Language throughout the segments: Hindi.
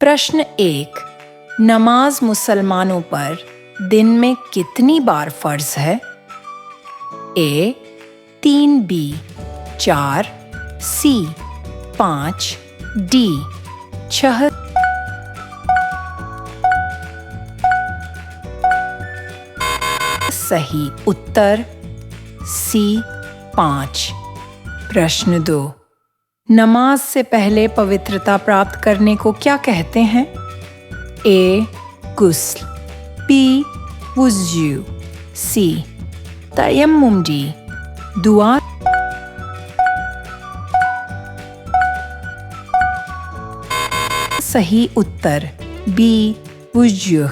प्रश्न 1। नमाज मुसलमानों पर दिन में कितनी बार फर्ज है? ए 3, बी 4, सी 5, डी 6। सही उत्तर सी 5। प्रश्न 2। नमाज से पहले पवित्रता प्राप्त करने को क्या कहते हैं? ए गुस्ल, बी वुज़ू, सी तयम्मुम, डी दुआ। सही उत्तर बी वुज़ू।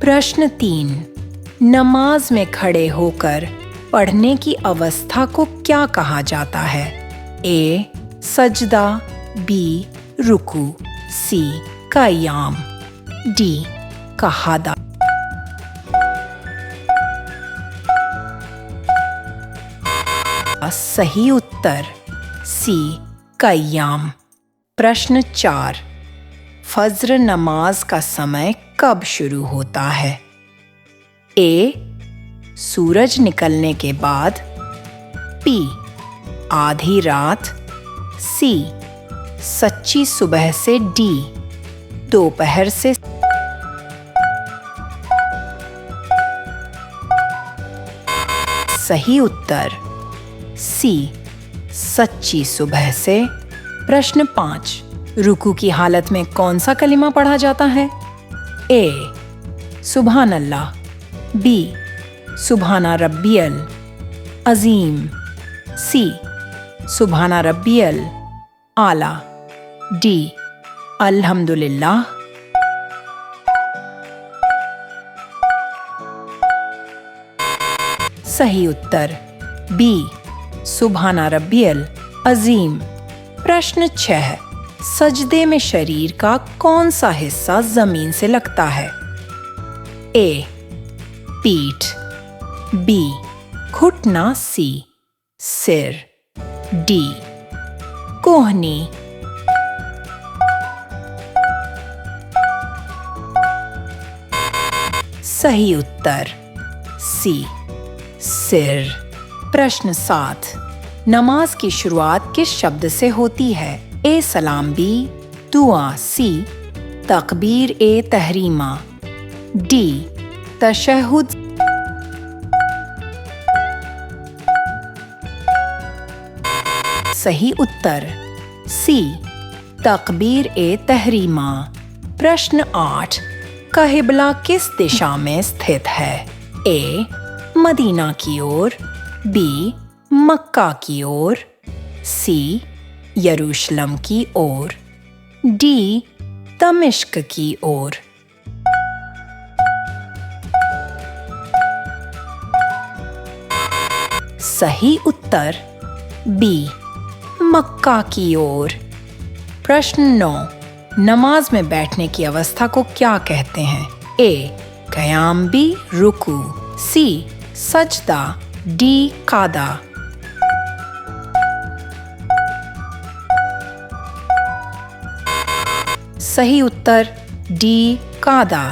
प्रश्न 3। नमाज में खड़े होकर पढ़ने की अवस्था को क्या कहा जाता है? ए सजदा, बी रुकू, सी क़याम, डी कहादा। सही उत्तर सी क़याम। प्रश्न 4। फज्र नमाज का समय कब शुरू होता है? ए सूरज निकलने के बाद, बी आधी रात, सी सच्ची सुबह से, डी दोपहर से। सही उत्तर सी सच्ची सुबह से। प्रश्न 5। रुकू की हालत में कौन सा कलिमा पढ़ा जाता है? ए सुभान अल्लाह, बी सुभाना रब्बियल अज़ीम, सी सुभाना रब्बियल आला, डी अल्हम्दुलिल्लाह। सही उत्तर बी सुभाना रब्बियल अज़ीम। प्रश्न 6। सजदे में शरीर का कौन सा हिस्सा जमीन से लगता है? ए पीठ, बी घुटना, सी सिर, डी कोहनी। सही उत्तर सी सिर। प्रश्न 7। नमाज की शुरुआत किस शब्द से होती है? ए सलाम, बी दुआ, सी तकबीर ए तहरीमा, डी तशहुद। सही उत्तर सी तकबीर ए तहरीमा। प्रश्न 8। क़िबला किस दिशा में स्थित है? ए मदीना की ओर, बी मक्का की ओर, सी यरूशलेम की ओर, डी दमिश्क की ओर। सही उत्तर बी मक्का की ओर। प्रश्न 9। नमाज में बैठने की अवस्था को क्या कहते हैं? ए क़याम, बी रुकू, सी सजदा, डी कादा। सही उत्तर डी कादा।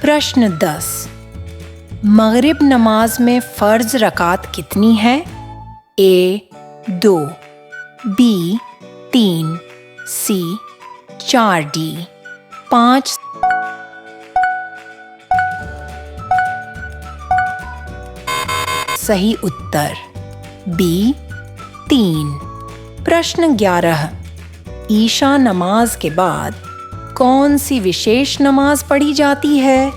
प्रश्न 10। मगरिब नमाज में फ़र्ज रकात कितनी है? ए 2, बी 3, सी 4, डी 5। सही उत्तर बी 3। प्रश्न 11। ईशा नमाज के बाद कौन सी विशेष नमाज पढ़ी जाती है?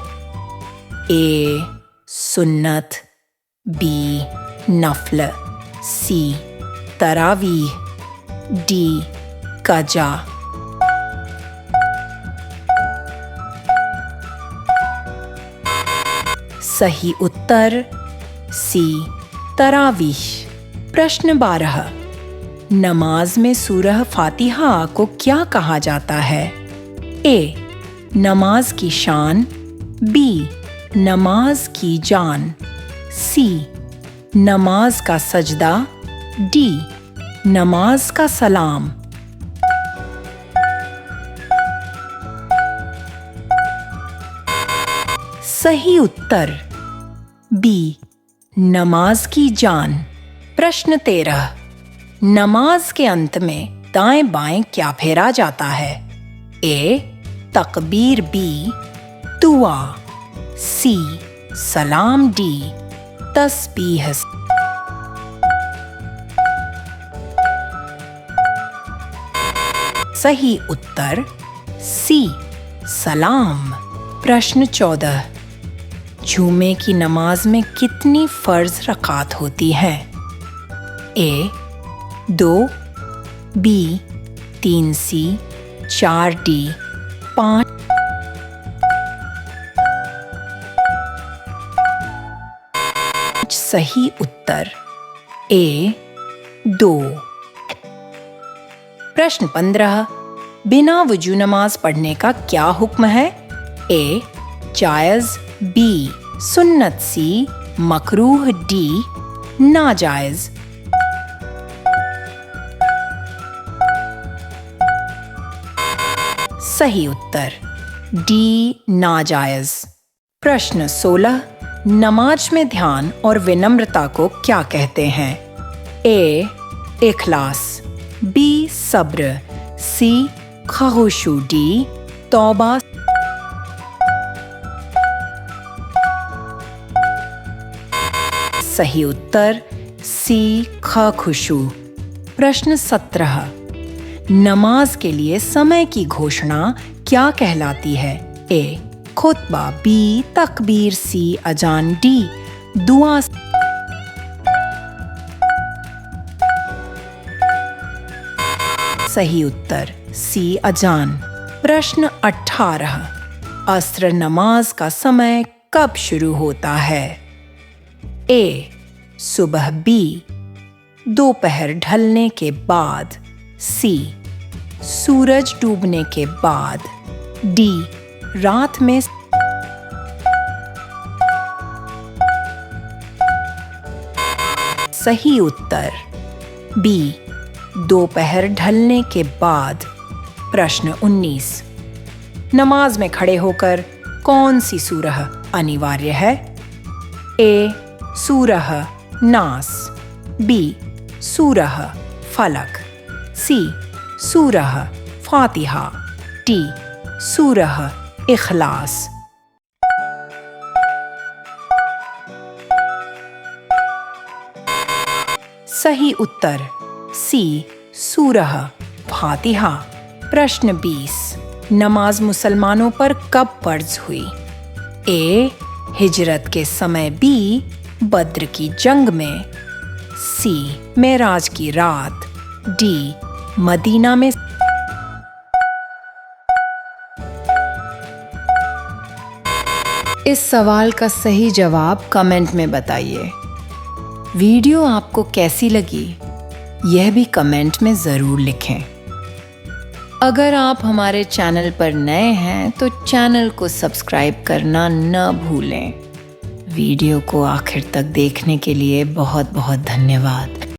ए सुन्नत, बी नफल, सी तरावीह, डी कजा। सही उत्तर सी तरावीह। प्रश्न 12। नमाज में सूरह फातिहा को क्या कहा जाता है? ए नमाज की शान, बी नमाज की जान, सी नमाज का सजदा, डी नमाज का सलाम। सही उत्तर बी, नमाज की जान। प्रश्न 13, नमाज के अंत में दाएं बाएं क्या फेरा जाता है? ए, तकबीर, बी, दुआ, सी, सलाम, डी, तस्बीह। सही उत्तर सी, सलाम। प्रश्न 14, जुमे की नमाज में कितनी फर्ज रकात होती हैं? ए, 2, बी, 3, सी, 4, डी, 5। सही उत्तर ए, 2। प्रश्न 15, बिना वजू नमाज पढ़ने का क्या हुक्म है? ए, जायज, बी, सुन्नत, सी, मकरूह, डी, नाजायज। सही उत्तर डी, नाजायज। प्रश्न 16, नमाज में ध्यान और विनम्रता को क्या कहते हैं? ए, इखलास, बी, सब्र, सी, खुशू, डी, तौबा। सही उत्तर सी, खुशू। प्रश्न 17, नमाज के लिए समय की घोषणा क्या कहलाती है? ए, खुतबा, बी, तकबीर, सी, अजान, डी, दुआ। सही उत्तर सी, अजान। प्रश्न 18, अस्र नमाज का समय कब शुरू होता है? ए, सुबह, बी, दोपहर ढलने के बाद, सी, सूरज डूबने के बाद, डी, रात में। सही उत्तर बी, दोपहर ढलने के बाद। प्रश्न 19, नमाज में खड़े होकर कौन सी सूरह अनिवार्य है? ए, सूरह नास, बी, सूरह फलक, सी, सूरह फातिहा, डी, सूरह इखलास। सही उत्तर सी, सूरह फातिहा। प्रश्न 20, नमाज मुसलमानों पर कब फर्ज हुई? ए, हिजरत के समय, बी, बद्र की जंग में, सी, मेराज की रात, डी, मदीना में। इस सवाल का सही जवाब कमेंट में बताइए। वीडियो आपको कैसी लगी यह भी कमेंट में ज़रूर लिखें। अगर आप हमारे चैनल पर नए हैं तो चैनल को सब्सक्राइब करना न भूलें। वीडियो को आखिर तक देखने के लिए बहुत बहुत धन्यवाद।